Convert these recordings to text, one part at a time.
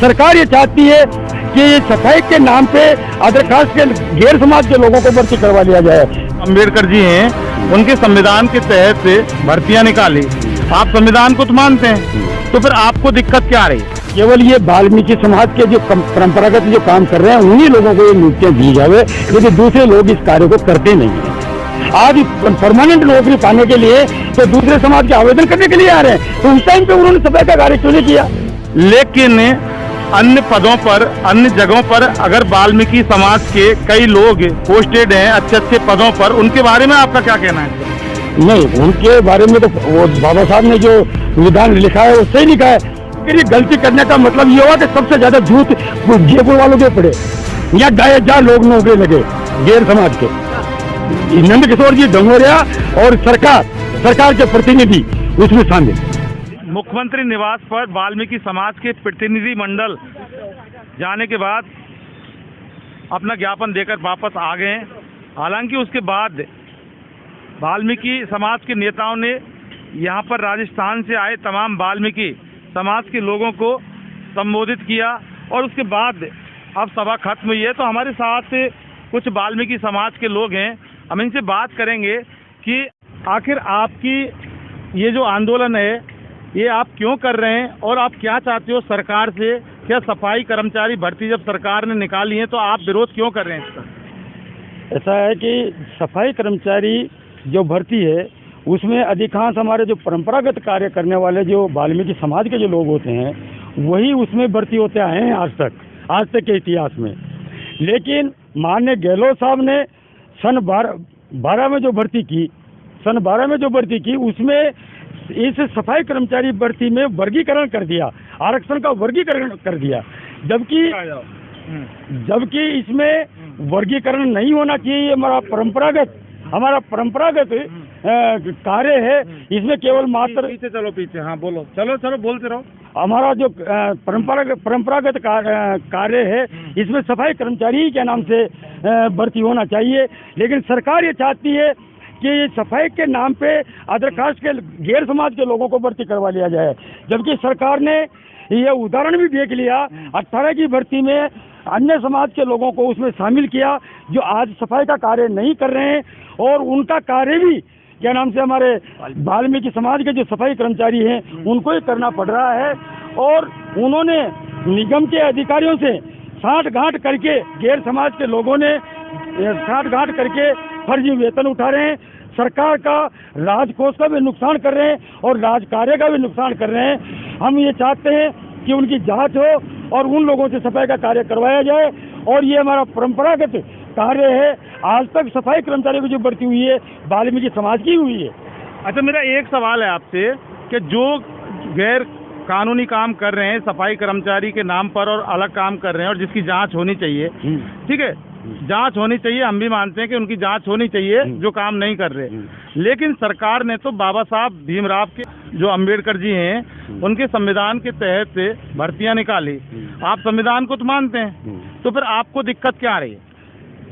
सरकार ये चाहती है कि ये सफाई के नाम पे अदर कास्ट के गैर समाज के लोगों को भर्ती करवा लिया जाए। अम्बेडकर जी हैं, उनके संविधान के तहत से भर्तियां निकाली। आप संविधान को तो मानते हैं, तो फिर आपको दिक्कत क्या आ रही है? केवल ये वाल्मीकि समाज के जो परंपरागत जो काम कर रहे हैं उन्हीं लोगों को ये नियुक्तियां दी जावे, लेकिन दूसरे लोग इस कार्य को करते नहीं है। आज परमानेंट नौकरी पाने के लिए तो दूसरे समाज के आवेदन करने के लिए आ रहे हैं, तो उस टाइम पे उन्होंने सफाई का कार्य क्यों नहीं किया? लेकिन अन्य पदों पर, अन्य जगहों पर अगर वाल्मीकि समाज के कई लोग पोस्टेड हैं अच्छे अच्छे पदों पर, उनके बारे में आपका क्या कहना है? नहीं, उनके बारे में तो वो बाबा साहब ने जो विधान लिखा है वो सही लिखा है। फिर ये गलती करने का मतलब ये हुआ कि सबसे ज्यादा झूठ जयपुर वालों के पड़े, या जहाँ लोग नौकरी लगे गैर समाज के। नंद किशोर जी डंगोरिया और सरकार के प्रतिनिधि उसमें शामिल। मुख्यमंत्री निवास पर वाल्मीकि समाज के प्रतिनिधि मंडल जाने के बाद अपना ज्ञापन देकर वापस आ गए। हालांकि उसके बाद वाल्मीकि समाज के नेताओं ने यहाँ पर राजस्थान से आए तमाम वाल्मीकि समाज के लोगों को संबोधित किया और उसके बाद अब सभा खत्म हुई है। तो हमारे साथ कुछ वाल्मीकि समाज के लोग हैं, हम इनसे बात करेंगे कि आखिर आपकी ये जो आंदोलन है ये आप क्यों कर रहे हैं और आप क्या चाहते हो सरकार से? क्या सफाई कर्मचारी भर्ती जब सरकार ने निकाली है तो आप विरोध क्यों कर रहे हैं इसका? ऐसा है कि सफाई कर्मचारी जो भर्ती है उसमें अधिकांश हमारे जो परंपरागत कार्य करने वाले जो वाल्मीकि समाज के जो लोग होते हैं वही उसमें भर्ती होते आए हैं आज तक के इतिहास में। लेकिन माननीय गहलोत साहब ने सन 12 में जो भर्ती की उसमें इस सफाई कर्मचारी भर्ती में वर्गीकरण कर दिया, आरक्षण का वर्गीकरण कर दिया, जबकि इसमें वर्गीकरण नहीं होना चाहिए। हमारा परंपरागत कार्य है, इसमें केवल मात्र पीछे हाँ बोलो, चलो बोलते रहो। हमारा जो परंपरागत कार्य है इसमें सफाई कर्मचारी के नाम से भर्ती होना चाहिए। लेकिन सरकार ये चाहती है कि सफाई के नाम पे अदर कास्ट के गैर समाज के लोगों को भर्ती करवा लिया जाए, जबकि सरकार ने ये उदाहरण भी देख लिया। 18 की भर्ती में अन्य समाज के लोगों को उसमें शामिल किया जो आज सफाई का कार्य नहीं कर रहे हैं, और उनका कार्य भी क्या नाम से हमारे वाल्मीकि समाज के जो सफाई कर्मचारी हैं उनको ही करना पड़ रहा है। और उन्होंने निगम के अधिकारियों से साठ-गांठ करके गैर समाज के लोगों ने साठ-गांठ करके फर्जी वेतन उठा रहे हैं, सरकार का राजकोष का भी नुकसान कर रहे हैं और राज कार्य का भी नुकसान कर रहे हैं। हम ये चाहते हैं कि उनकी जांच हो और उन लोगों से सफाई का कार्य करवाया जाए, और ये हमारा परंपरागत कार्य है। आज तक सफाई कर्मचारियों की जो भर्ती हुई है वाल्मीकि समाज की हुई है। अच्छा, मेरा एक सवाल है आपसे कि जो गैर कानूनी काम कर रहे हैं सफाई कर्मचारी के नाम पर और अलग काम कर रहे हैं और जिसकी जांच होनी चाहिए, ठीक है, जांच होनी चाहिए, हम भी मानते हैं कि उनकी जांच होनी चाहिए जो काम नहीं कर रहे, लेकिन सरकार ने तो बाबा साहब भीमराव के जो अम्बेडकर जी हैं उनके संविधान के तहत से भर्तियां निकाली। आप संविधान को तो मानते हैं, तो फिर आपको दिक्कत क्या आ रही है?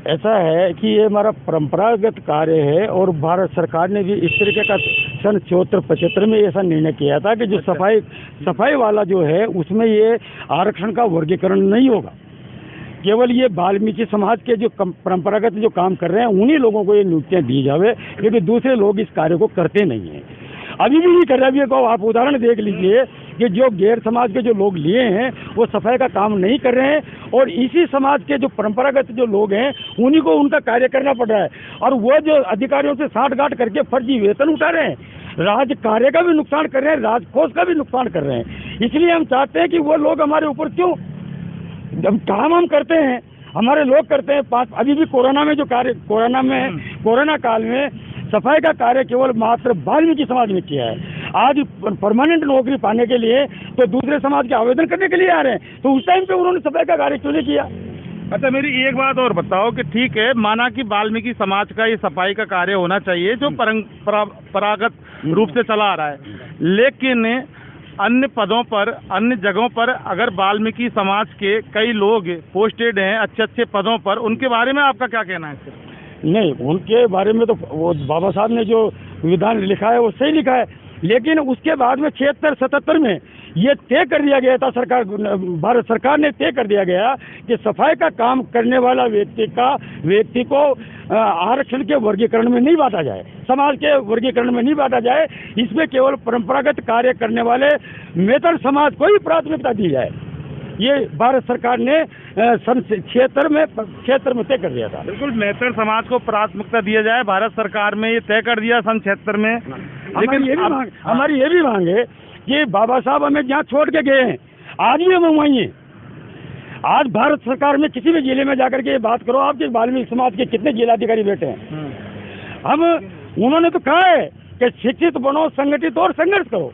ऐसा है कि ये हमारा परंपरागत कार्य है और भारत सरकार ने भी इस तरीके का सन 74-75 में ऐसा निर्णय किया था कि जो सफाई वाला जो है उसमें ये आरक्षण का वर्गीकरण नहीं होगा। केवल ये वाल्मीकि समाज के जो परंपरागत जो काम कर रहे हैं उन्हीं लोगों को ये नियुक्तियां दी जावे, क्योंकि दूसरे लोग इस कार्य को करते नहीं हैं, अभी भी नहीं कर रहे। अभी को आप उदाहरण देख लीजिए कि जो गैर समाज के जो लोग लिए हैं वो सफाई का काम नहीं कर रहे हैं, और इसी समाज के जो परंपरागत जो लोग हैं उन्हीं को उनका कार्य करना पड़ रहा है, और वो जो अधिकारियों से साठ-गांठ करके फर्जी वेतन उठा रहे हैं, राज कार्य का भी नुकसान कर रहे हैं, राजकोष का भी नुकसान कर रहे हैं। इसलिए हम चाहते हैं कि वो लोग हमारे ऊपर क्यों, जब काम हम करते हैं, हमारे लोग करते हैं। अभी भी कोरोना काल में सफाई का कार्य केवल मात्र वाल्मीकि समाज ने किया है। आज परमानेंट नौकरी पाने के लिए तो दूसरे समाज के आवेदन करने के लिए आ रहे हैं, तो उस टाइम पे उन्होंने सफाई का कार्य क्यों नहीं किया? अच्छा, मेरी एक बात और बताओ कि ठीक है, माना कि वाल्मीकि समाज का ये सफाई का कार्य होना चाहिए जो परंपरागत रूप से चला आ रहा है, लेकिन अन्य पदों पर, अन्य जगहों पर अगर वाल्मीकि समाज के कई लोग पोस्टेड हैं अच्छे अच्छे पदों पर, उनके बारे में आपका क्या कहना है? नहीं, उनके बारे में तो वो बाबा साहब ने जो विधान लिखा है वो सही लिखा है। लेकिन उसके बाद में 76-77 में ये तय कर दिया गया था, भारत सरकार ने तय कर दिया गया कि सफाई का काम करने वाला व्यक्ति को आरक्षण के वर्गीकरण में नहीं बांटा जाए, समाज के वर्गीकरण में नहीं बांटा जाए। इसमें केवल परंपरागत कार्य करने वाले मेहतर समाज को ही प्राथमिकता दी जाए। ये भारत सरकार ने सन 76 में तय कर दिया था। बिल्कुल, मेहतर समाज को प्राथमिकता दिया जाए, भारत सरकार में ये तय कर दिया सन 76 में। लेकिन हमारी ये भी मांग है कि बाबा साहब हमें जहाँ छोड़ के गए हैं, आज भी हम वहीं हैं। आज भारत सरकार में किसी भी जिले में जाकर के बात करो, आपके वाल्मीकि समाज के कितने जिलाधिकारी बैठे हैं। हम उन्होंने तो कहा है कि शिक्षित बनो, संगठित और संघर्ष करो,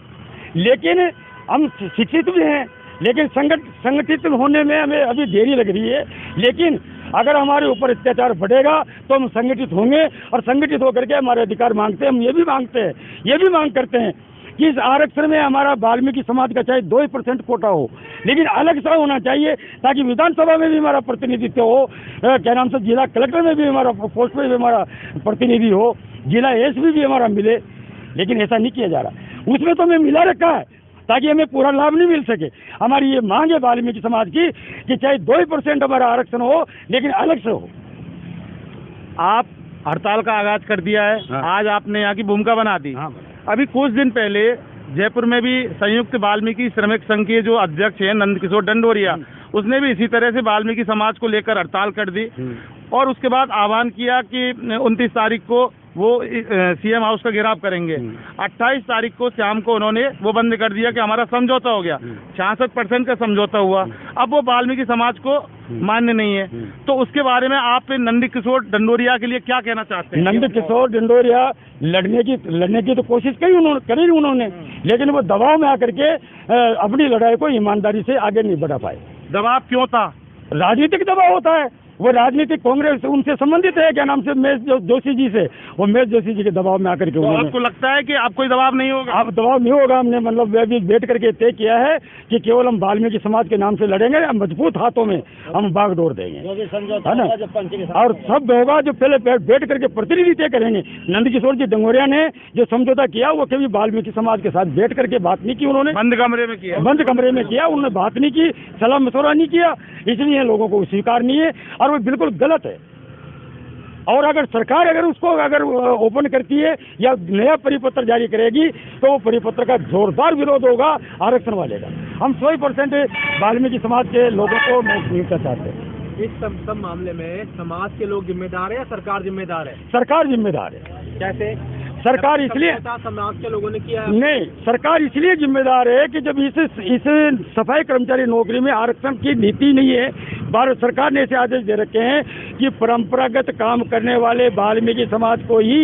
लेकिन हम शिक्षित भी हैं, लेकिन संगठित होने में हमें अभी देरी लग रही है। लेकिन अगर हमारे ऊपर अत्याचार बढ़ेगा तो हम संगठित होंगे, और संगठित होकर के हमारे अधिकार मांगते हैं। हम ये भी मांगते हैं, ये भी मांग करते हैं कि इस आरक्षण में हमारा वाल्मीकि समाज का चाहे 2% कोटा हो, लेकिन अलग सा होना चाहिए, ताकि विधानसभा में भी हमारा प्रतिनिधित्व हो, क्या नाम से जिला कलेक्टर में भी हमारा, पोस्ट में भी हमारा प्रतिनिधि हो, जिला एसपी भी हमारा मिले। लेकिन ऐसा नहीं किया जा रहा। उसमें तो हमें मिला रखा है ताकि हमें पूरा लाभ नहीं मिल सके। हमारी ये मांग है वाल्मीकि समाज की कि चाहे 2% हमारा आरक्षण हो, लेकिन अलग से हो। आप हड़ताल का आगाज कर दिया है। हाँ। आज आपने यहाँ की भूमिका बना दी। हाँ। अभी कुछ दिन पहले जयपुर में भी संयुक्त वाल्मीकि श्रमिक संघ के जो अध्यक्ष हैं नंदकिशोर डंडोरिया, उसने भी इसी तरह से वाल्मीकि समाज को लेकर हड़ताल कर दी, और उसके बाद आह्वान किया कि 29 तारीख को वो सीएम हाउस का घेराव करेंगे। 28 तारीख को शाम को उन्होंने वो बंद कर दिया कि हमारा समझौता हो गया। 66% का समझौता हुआ, अब वो वाल्मीकि समाज को मान्य नहीं है। तो उसके बारे में आप नंदकिशोर डंडोरिया के लिए क्या कहना चाहते हैं? नंदकिशोर डंडोरिया लड़ने की तो कोशिश करी उन्होंने, लेकिन वो दबाव में आकर के अपनी लड़ाई को ईमानदारी से आगे नहीं बढ़ा पाए। दबाव क्यों था? राजनीतिक दबाव होता है, वो राजनीतिक कांग्रेस उनसे संबंधित है, क्या नाम से मेज जोशी जी से, वो मेज जोशी जी के दबाव में आकर के तो आपको लगता है कि अब कोई दबाव नहीं होगा? अब दबाव नहीं होगा। हमने मतलब अभी बैठ करके तय किया है कि केवल हम वाल्मीकि समाज के नाम से लड़ेंगे, मजबूत हाथों में हम बागडोर देंगे, है ना। और सब होगा जो पहले बैठ करके प्रतिनिधि तय करेंगे। नंदकिशोर जी डंडोरिया ने जो समझौता किया वो कभी वाल्मीकि समाज के साथ बैठ करके बात नहीं की, उन्होंने बंद कमरे में किया, उन्होंने बात नहीं की, सलाह मशवरा नहीं किया, इसलिए लोगों को स्वीकार नहीं है, और वो बिल्कुल गलत है। और अगर सरकार उसको ओपन करती है या नया परिपत्र जारी करेगी तो वो परिपत्र का जोरदार विरोध होगा आरक्षण वाले का। हम 100% वाल्मीकि समाज के लोगों को मिलना चाहते हैं। इस सब मामले में समाज के लोग जिम्मेदार है या सरकार जिम्मेदार है? सरकार जिम्मेदार है। कैसे? सरकार इसलिए समाज के लोगों ने किया नहीं, सरकार इसलिए जिम्मेदार है कि जब इस सफाई कर्मचारी नौकरी में आरक्षण की नीति नहीं है, भारत सरकार ने ऐसे आदेश दे रखे हैं कि परंपरागत काम करने वाले वाल्मीकि समाज को ही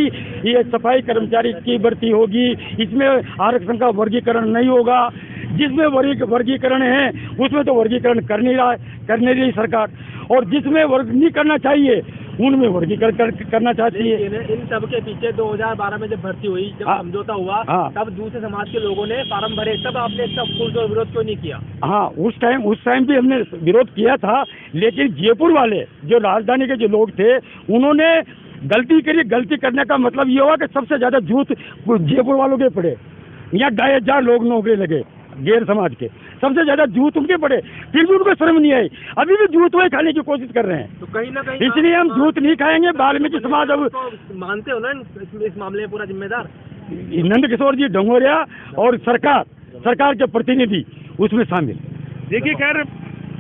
ये सफाई कर्मचारी की भर्ती होगी, इसमें आरक्षण का वर्गीकरण नहीं होगा। जिसमें वर्गीकरण है उसमें तो वर्गीकरण कर नहीं रही सरकार, और जिसमें वर्ग नहीं करना चाहिए उनमें वर्गीकरण करना चाहती है। इन सब के पीछे 2012 में जब भर्ती हुई, जब समझौता हुआ, तब दूसरे समाज के लोगों ने फार्म भरे, तब आपने इसका पुरजोर विरोध क्यों नहीं किया? हाँ, उस टाइम भी हमने विरोध किया था, लेकिन जयपुर वाले जो राजधानी के जो लोग थे उन्होंने गलती करी। गलती करने का मतलब ये हुआ कि सबसे ज्यादा जूत जयपुर वालों के पड़े। यहाँ 2500 लोग नौकरी लगे गैर समाज के, सबसे ज्यादा जूत उनके पड़े, फिर भी उनको शर्म नहीं आई, अभी भी जूत वही खाने की कोशिश कर रहे हैं। तो कहीं ना कहीं इसलिए हम जूत नहीं खाएंगे। वाल्मीकि समाज अब मानते हो ना इस मामले में पूरा जिम्मेदार नंदकिशोर जी डंडोरिया और सरकार के प्रतिनिधि उसमें शामिल। देखिए, खैर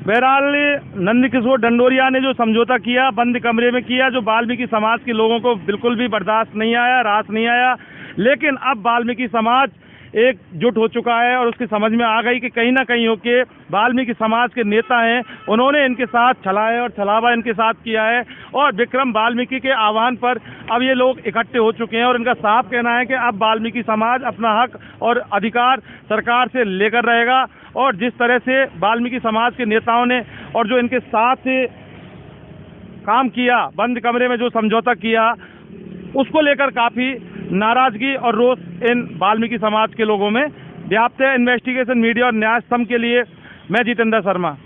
बहरहाल नंदकिशोर डंडोरिया ने जो समझौता किया, बंद कमरे में किया, जो वाल्मीकि समाज के लोगों को बिल्कुल भी बर्दाश्त नहीं आया, रास नहीं आया। लेकिन अब वाल्मीकि समाज एकजुट हो चुका है और उसकी समझ में आ गई कि कहीं ना कहीं होके वाल्मीकि समाज के नेता हैं, उन्होंने इनके साथ छलाए और छलावा इनके साथ किया है, और विक्रम वाल्मीकि के आह्वान पर अब ये लोग इकट्ठे हो चुके हैं। और इनका साफ कहना है कि अब वाल्मीकि समाज अपना हक और अधिकार सरकार से लेकर रहेगा, और जिस तरह से वाल्मीकि समाज के नेताओं ने और जो इनके साथ काम किया, बंद कमरे में जो समझौता किया, उसको लेकर काफ़ी नाराजगी और रोष इन वाल्मीकि समाज के लोगों में व्याप्त है। इन्वेस्टिगेशन मीडिया और न्याय स्तंभ के लिए मैं जितेंद्र शर्मा।